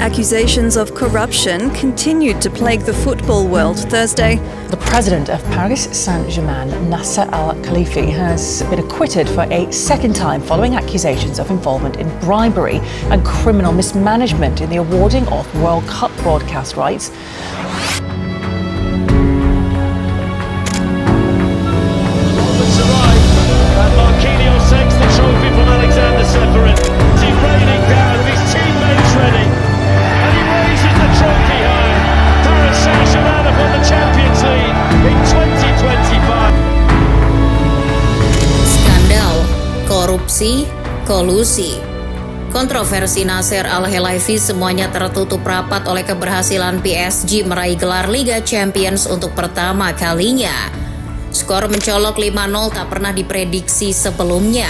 Accusations of corruption continued to plague the football world Thursday. The president of Paris Saint-Germain, Nasser Al-Khelaifi, has been acquitted for a second time following accusations of involvement in bribery and criminal mismanagement in the awarding of World Cup broadcast rights. Korupsi, kolusi. Kontroversi Nasser Al-Khelaifi semuanya tertutup rapat oleh keberhasilan PSG meraih gelar Liga Champions untuk pertama kalinya. Skor mencolok 5-0 tak pernah diprediksi sebelumnya.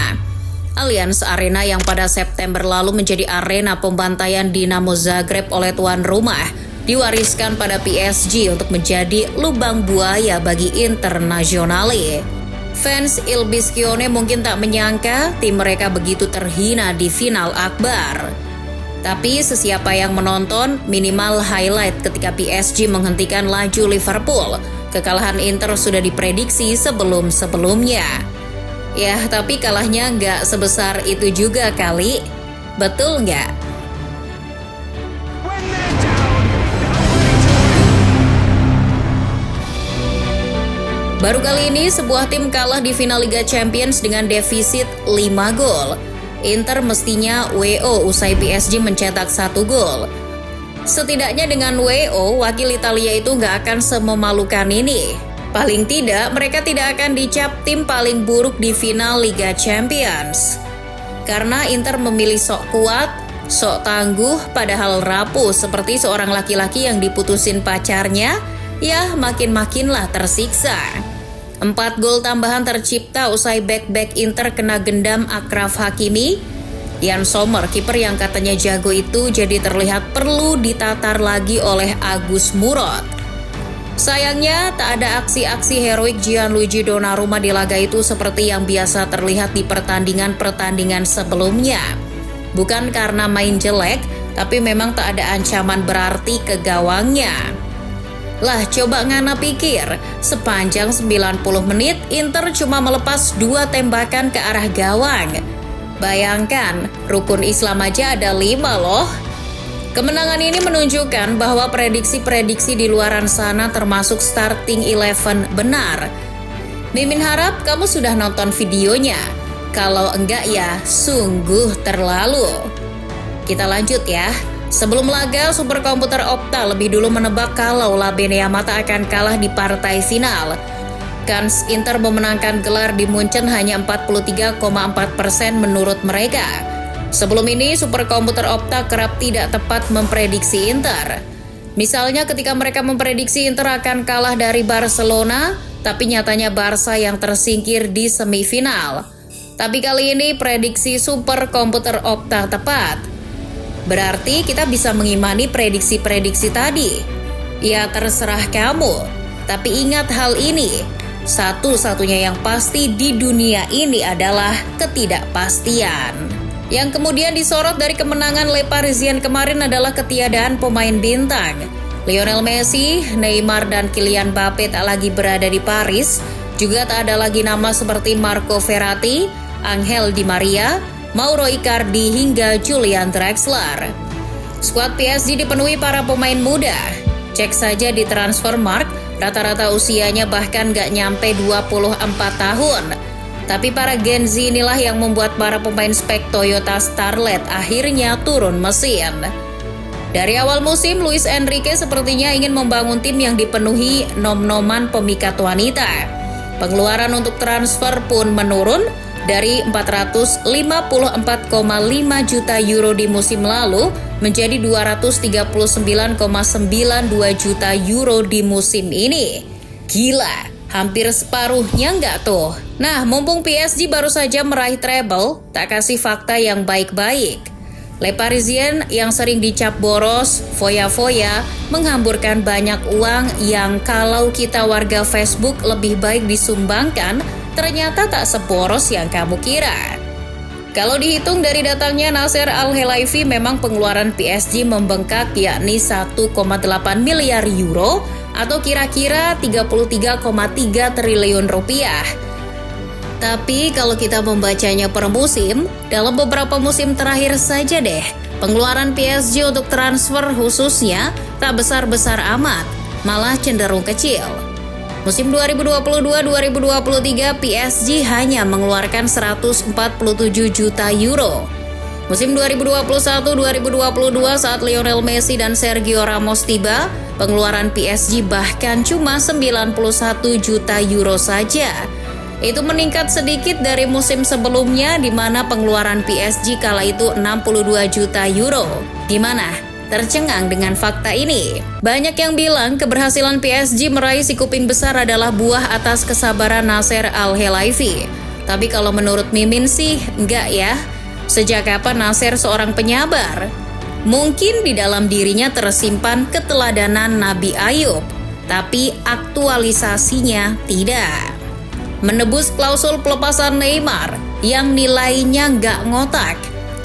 Allianz Arena yang pada September lalu menjadi arena pembantaian Dinamo Zagreb oleh tuan rumah diwariskan pada PSG untuk menjadi lubang buaya bagi Internazionale. Fans Il Biscione mungkin tak menyangka tim mereka begitu terhina di final akbar. Tapi sesiapa yang menonton minimal highlight ketika PSG menghentikan laju Liverpool. Kekalahan Inter sudah diprediksi sebelum-sebelumnya. Ya, tapi kalahnya nggak sebesar itu juga kali. Betul nggak? Baru kali ini sebuah tim kalah di final Liga Champions dengan defisit 5 gol. Inter mestinya WO usai PSG mencetak 1 gol. Setidaknya dengan WO, wakil Italia itu nggak akan sememalukan ini. Paling tidak, mereka tidak akan dicap tim paling buruk di final Liga Champions. Karena Inter memilih sok kuat, sok tangguh, padahal rapuh seperti seorang laki-laki yang diputusin pacarnya, ya makin-makinlah tersiksa. 4 gol tambahan tercipta usai bek-bek Inter kena gendam Achraf Hakimi. Yann Sommer, kiper yang katanya jago itu jadi terlihat perlu ditatar lagi oleh Agus Murad. Sayangnya tak ada aksi-aksi heroik Gianluigi Donnarumma di laga itu seperti yang biasa terlihat di pertandingan-pertandingan sebelumnya. Bukan karena main jelek, tapi memang tak ada ancaman berarti ke gawangnya. Lah coba ngana pikir, sepanjang 90 menit Inter cuma melepas 2 tembakan ke arah gawang. Bayangkan, rukun Islam aja ada 5 loh. Kemenangan ini menunjukkan bahwa prediksi-prediksi di luaran sana termasuk starting 11 benar. Mimin harap kamu sudah nonton videonya. Kalau enggak ya, sungguh terlalu. Kita lanjut ya. Sebelum laga, superkomputer Opta lebih dulu menebak kalau Labene Yamata akan kalah di partai final. Kans Inter memenangkan gelar di Munchen hanya 43,4% menurut mereka. Sebelum ini, superkomputer Opta kerap tidak tepat memprediksi Inter. Misalnya ketika mereka memprediksi Inter akan kalah dari Barcelona, tapi nyatanya Barca yang tersingkir di semifinal. Tapi kali ini prediksi superkomputer Opta tepat. Berarti kita bisa mengimani prediksi-prediksi tadi. Ya terserah kamu. Tapi ingat hal ini. Satu-satunya yang pasti di dunia ini adalah ketidakpastian. Yang kemudian disorot dari kemenangan Le Parisien kemarin adalah ketiadaan pemain bintang. Lionel Messi, Neymar, dan Kylian Mbappe tak lagi berada di Paris. Juga tak ada lagi nama seperti Marco Verratti, Angel Di Maria, Mauro Icardi hingga Julian Draxler. Skuad PSG dipenuhi para pemain muda. Cek saja di Transfermarkt, rata-rata usianya bahkan gak nyampe 24 tahun. Tapi para Gen Z inilah yang membuat para pemain spek Toyota Starlet akhirnya turun mesin. Dari awal musim, Luis Enrique sepertinya ingin membangun tim yang dipenuhi nom-noman pemikat wanita. Pengeluaran untuk transfer pun menurun dari 454,5 juta euro di musim lalu menjadi 239,92 juta euro di musim ini. Gila, hampir separuhnya nggak tuh? Nah, mumpung PSG baru saja meraih treble, tak kasih fakta yang baik-baik. Le Parisien yang sering dicap boros, foya-foya, menghamburkan banyak uang yang kalau kita warga Facebook lebih baik disumbangkan, ternyata tak seboros yang kamu kira. Kalau dihitung dari datangnya Nasser Al-Khelaifi, memang pengeluaran PSG membengkak, yakni 1,8 miliar euro atau kira-kira 33,3 triliun rupiah. Tapi kalau kita membacanya per musim, dalam beberapa musim terakhir saja deh, pengeluaran PSG untuk transfer khususnya tak besar-besar amat, malah cenderung kecil. Musim 2022-2023 PSG hanya mengeluarkan 147 juta euro. Musim 2021-2022 saat Lionel Messi dan Sergio Ramos tiba, pengeluaran PSG bahkan cuma 91 juta euro saja. Itu meningkat sedikit dari musim sebelumnya di mana pengeluaran PSG kala itu 62 juta euro. Gimana? Tercengang dengan fakta ini? Banyak yang bilang keberhasilan PSG meraih si kuping besar adalah buah atas kesabaran Nasser Al-Khelaifi. Tapi kalau menurut Mimin sih, enggak ya. Sejak kapan Nasser seorang penyabar? Mungkin di dalam dirinya tersimpan keteladanan Nabi Ayub, tapi aktualisasinya tidak. Menebus klausul pelepasan Neymar yang nilainya nggak ngotak,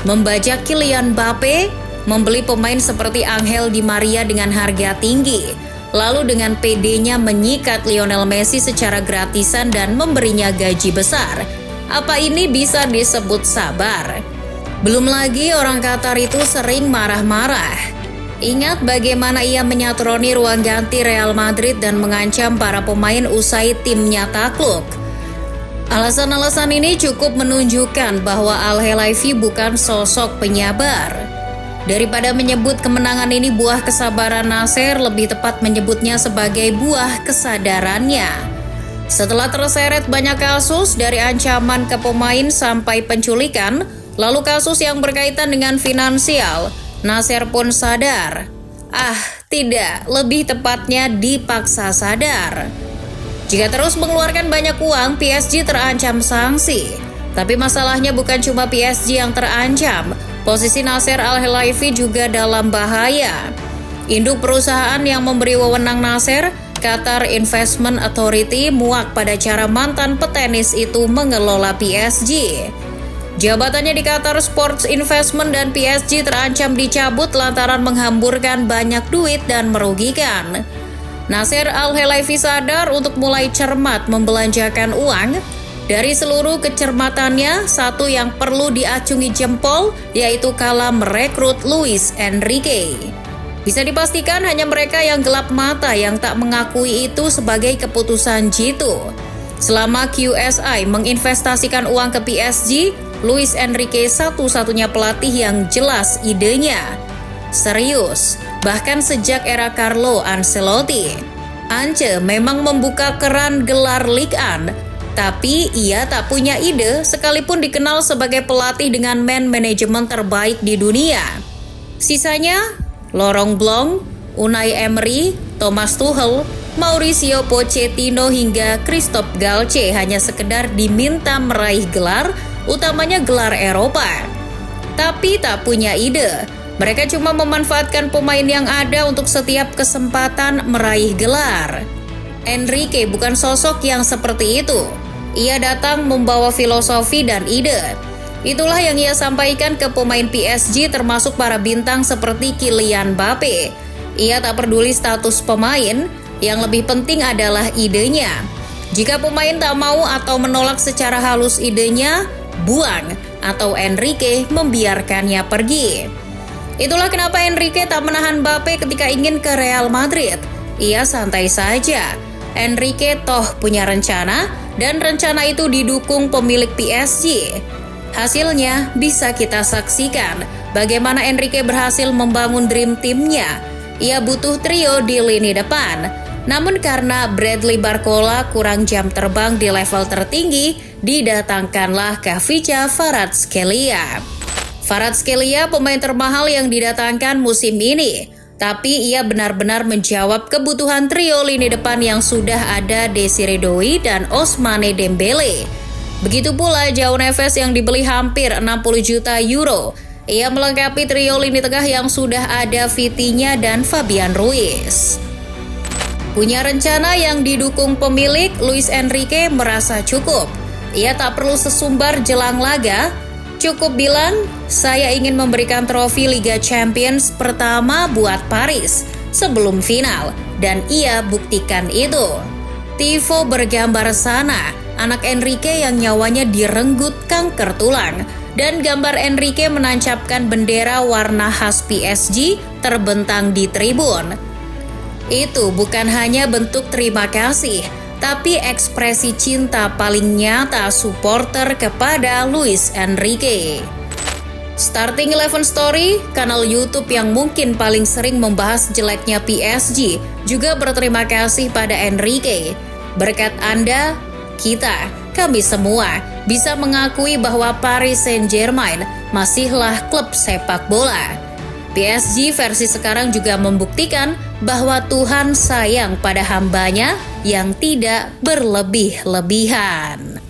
membajak Kylian Mbappe, membeli pemain seperti Angel Di Maria dengan harga tinggi, lalu dengan PD-nya menyikat Lionel Messi secara gratisan dan memberinya gaji besar. Apa ini bisa disebut sabar? Belum lagi orang Qatar itu sering marah-marah. Ingat bagaimana ia menyatroni ruang ganti Real Madrid dan mengancam para pemain usai timnya takluk. Alasan-alasan ini cukup menunjukkan bahwa Al-Khelaifi bukan sosok penyabar. Daripada menyebut kemenangan ini buah kesabaran Nasser, lebih tepat menyebutnya sebagai buah kesadarannya. Setelah terseret banyak kasus dari ancaman ke pemain sampai penculikan, lalu kasus yang berkaitan dengan finansial, Nasser pun sadar. Tidak, lebih tepatnya dipaksa sadar. Jika terus mengeluarkan banyak uang, PSG terancam sanksi. Tapi masalahnya bukan cuma PSG yang terancam, posisi Nasser Al-Khelaifi juga dalam bahaya. Induk perusahaan yang memberi wewenang Nasser, Qatar Investment Authority, muak pada cara mantan petenis itu mengelola PSG. Jabatannya di Qatar Sports Investment dan PSG terancam dicabut lantaran menghamburkan banyak duit dan merugikan. Nasser Al-Khelaifi sadar untuk mulai cermat membelanjakan uang. Dari seluruh kecermatannya, satu yang perlu diacungi jempol yaitu kala merekrut Luis Enrique. Bisa dipastikan hanya mereka yang gelap mata yang tak mengakui itu sebagai keputusan jitu. Selama QSI menginvestasikan uang ke PSG, Luis Enrique satu-satunya pelatih yang jelas idenya. Serius, bahkan sejak era Carlo Ancelotti. Ance memang membuka keran gelar Ligue 1, tapi ia tak punya ide sekalipun dikenal sebagai pelatih dengan man manajemen terbaik di dunia. Sisanya, Laurent Blanc, Unai Emery, Thomas Tuchel, Mauricio Pochettino hingga Christophe Galtier hanya sekedar diminta meraih gelar, utamanya gelar Eropa. Tapi tak punya ide. Mereka cuma memanfaatkan pemain yang ada untuk setiap kesempatan meraih gelar. Enrique bukan sosok yang seperti itu. Ia datang membawa filosofi dan ide. Itulah yang ia sampaikan ke pemain PSG termasuk para bintang seperti Kylian Mbappe. Ia tak peduli status pemain, yang lebih penting adalah idenya. Jika pemain tak mau atau menolak secara halus idenya, buang atau Enrique membiarkannya pergi. Itulah kenapa Enrique tak menahan Mbappe ketika ingin ke Real Madrid. Ia santai saja. Enrique toh punya rencana, dan rencana itu didukung pemilik PSG. Hasilnya bisa kita saksikan bagaimana Enrique berhasil membangun dream team-nya. Ia butuh trio di lini depan. Namun karena Bradley Barcola kurang jam terbang di level tertinggi, didatangkanlah Khvicha Kvaratskhelia. Kvaratskhelia pemain termahal yang didatangkan musim ini. Tapi ia benar-benar menjawab kebutuhan trio lini depan yang sudah ada Desiree Doué dan Ousmane Dembele. Begitu pula João Neves yang dibeli hampir 60 juta euro. Ia melengkapi trio lini tengah yang sudah ada Vitinha dan Fabian Ruiz. Punya rencana yang didukung pemilik, Luis Enrique merasa cukup. Ia tak perlu sesumbar jelang laga. Cukup bilang, saya ingin memberikan trofi Liga Champions pertama buat Paris sebelum final, dan ia buktikan itu. Tifo bergambar sana, anak Enrique yang nyawanya direnggut kanker tulang, dan gambar Enrique menancapkan bendera warna khas PSG terbentang di tribun. Itu bukan hanya bentuk terima kasih, tapi ekspresi cinta paling nyata supporter kepada Luis Enrique. Starting 11 Story, kanal YouTube yang mungkin paling sering membahas jeleknya PSG, juga berterima kasih pada Enrique. Berkat Anda, kami semua bisa mengakui bahwa Paris Saint-Germain masihlah klub sepak bola. PSG versi sekarang juga membuktikan bahwa Tuhan sayang pada hambanya yang tidak berlebih-lebihan.